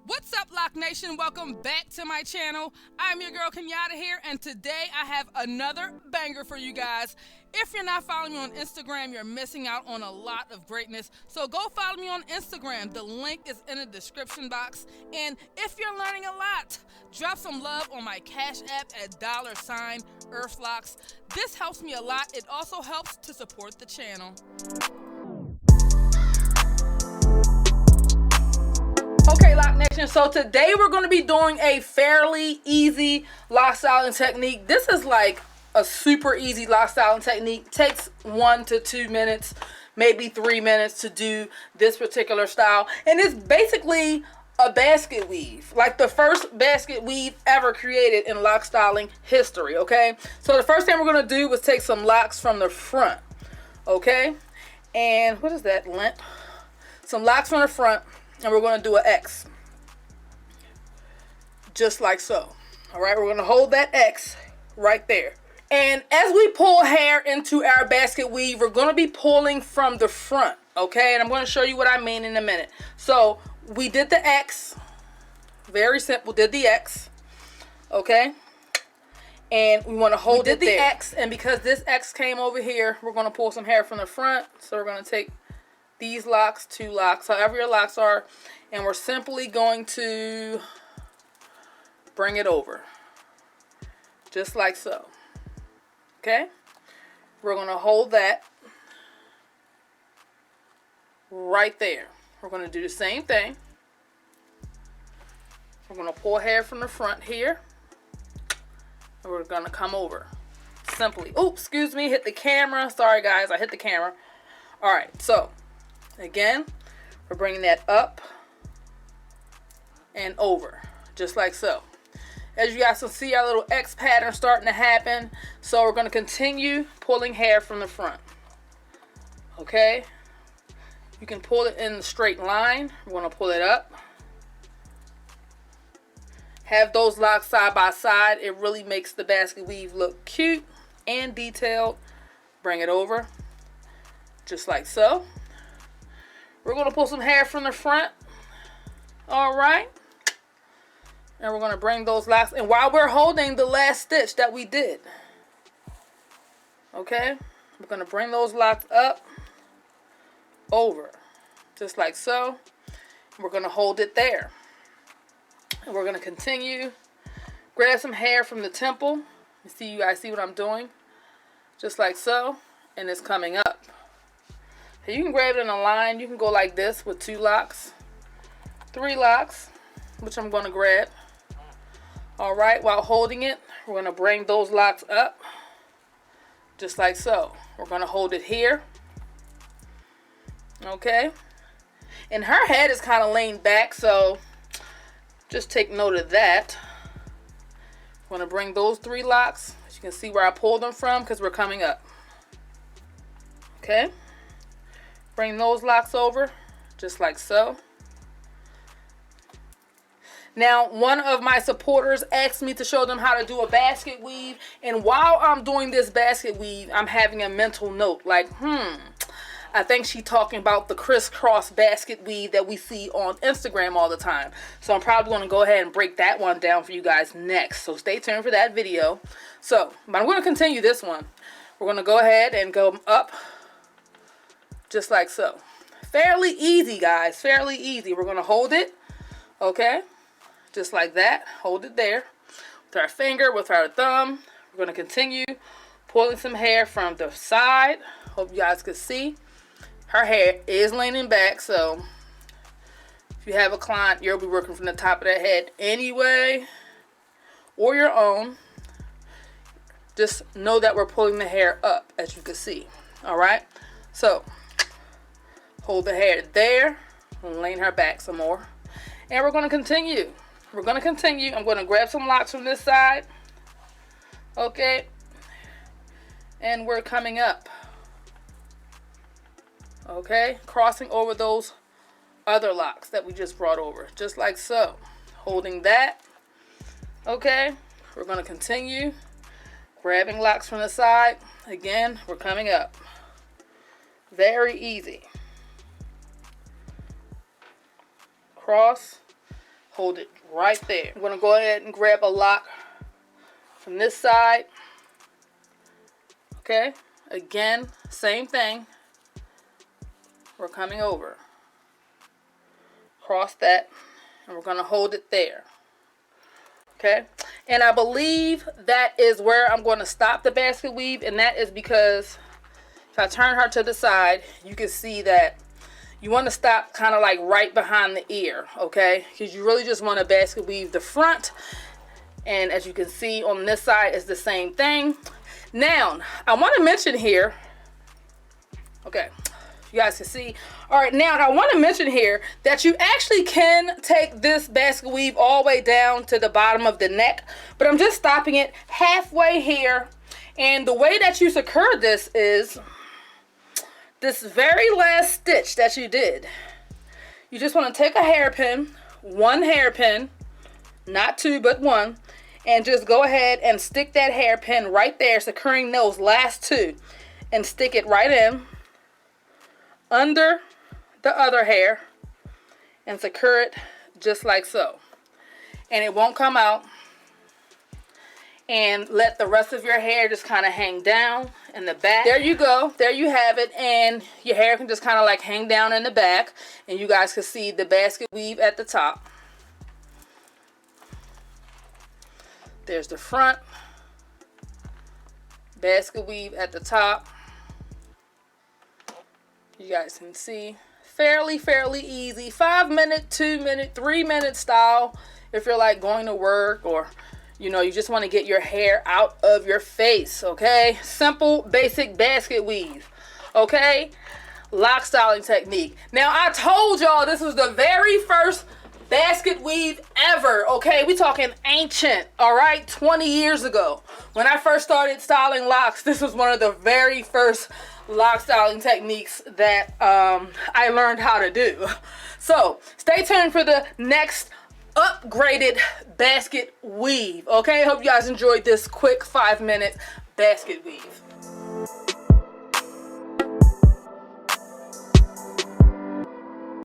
What's up, Loc Nation? Welcome back to my channel. I'm your girl Kenyatta here, and today I have another banger for you guys. If you're not following me on Instagram, you're missing out on a lot of greatness. So go follow me on Instagram. The link is in the description box. And if you're learning a lot, drop some love on my Cash App at $EarthLocs. This helps me a lot. It also helps to support the channel. Okay, Loc Nation, so today we're going to be doing a fairly easy lock styling technique. This is like a super easy lock styling technique. Takes 1 to 2 minutes, maybe 3 minutes to do this particular style. And it's basically a basket weave, like the first basket weave ever created in lock styling history, okay? So the first thing we're going to do is take some locks from the front, okay? And what is that, length? Some locks from the front. And we're going to do an X, just like so. All right, we're going to hold that X right there. And as we pull hair into our basket weave, we're going to be pulling from the front, okay? And I'm going to show you what I mean in a minute. So we did the X, very simple, did the X, okay? And we want to hold it there. X, and because this X came over here, we're going to pull some hair from the front. So we're going to take these locks, 2 locks, however your locks are, and we're simply going to bring it over, just like so, okay? We're going to hold that right there. We're going to do the same thing. We're going to pull hair from the front here, and we're going to come over, simply. Oops, excuse me, hit the camera. Sorry, guys, I hit the camera. All right, so again, we're bringing that up and over, just like so. As you guys can see, our little X pattern starting to happen. So we're going to continue pulling hair from the front. Okay? You can pull it in the straight line. We're going to pull it up. Have those locks side by side. It really makes the basket weave look cute and detailed. Bring it over, just like so. We're going to pull some hair from the front. All right. And we're going to bring those locks. And while we're holding the last stitch that we did, okay, we're going to bring those locks up, over, just like so. We're going to hold it there. And we're going to continue. Grab some hair from the temple. You guys see what I'm doing? Just like so. And it's coming up. You can grab it in a line. You can go like this with 2 locks, 3 locks, which I'm going to grab. All right, while holding it, we're going to bring those locks up, just like so. We're going to hold it here. Okay. And her head is kind of laying back, so just take note of that. I'm going to bring those 3 locks. As you can see where I pulled them from, because we're coming up. Okay. Bring those locks over, just like so. Now, one of my supporters asked me to show them how to do a basket weave. And while I'm doing this basket weave, I'm having a mental note. Like, I think she's talking about the crisscross basket weave that we see on Instagram all the time. So I'm probably going to go ahead and break that one down for you guys next. So stay tuned for that video. So, but I'm going to continue this one. We're going to go ahead and go up, just like so. Fairly easy, guys. Fairly easy. We're going to hold it. Okay. Just like that. Hold it there. With our finger, with our thumb. We're going to continue pulling some hair from the side. Hope you guys can see. Her hair is leaning back. So if you have a client, you'll be working from the top of their head anyway. Or your own. Just know that we're pulling the hair up, as you can see. Alright. So hold the hair there, and lean her back some more. And we're going to continue. We're going to continue. I'm going to grab some locks from this side. Okay. And we're coming up. Okay. Crossing over those other locks that we just brought over. Just like so. Holding that. Okay. We're going to continue. Grabbing locks from the side. Again, we're coming up. Very easy. Cross, Hold it right there. I'm gonna go ahead and grab a lock from this side. Okay, again, same thing. We're coming over. Cross that, and we're gonna hold it there. Okay, and I believe that is where I'm going to stop the basket weave, and that is because if I turn her to the side, you can see that you want to stop kind of like right behind the ear, okay? Because you really just want to basket weave the front, and as you can see on this side, it's the same thing. Now, I want to mention here, okay, you guys can see. All right, now I want to mention here that you actually can take this basket weave all the way down to the bottom of the neck, but I'm just stopping it halfway here. And the way that you secure this is this very last stitch that you did. You just want to take a hairpin, one hairpin, not two, but one, and just go ahead and stick that hairpin right there, securing those last two, and stick it right in under the other hair and secure it just like so, and it won't come out. And let the rest of your hair just kind of hang down in the back. There you go, there you have it, and your hair can just kind of like hang down in the back, and you guys can see the basket weave at the top. There's the front basket weave at the top. You guys can see fairly easy. 5 minute, 2 minute, 3 minute style if you're like going to work, or you know, you just want to get your hair out of your face. Okay, simple basic basket weave. Okay, lock styling technique. Now I told y'all this was the very first basket weave ever. Okay, we talking ancient. All right, 20 years ago when I first started styling locks, this was one of the very first lock styling techniques that I learned how to do. So stay tuned for the next upgraded basket weave. Okay, hope you guys enjoyed this quick 5 minute basket weave.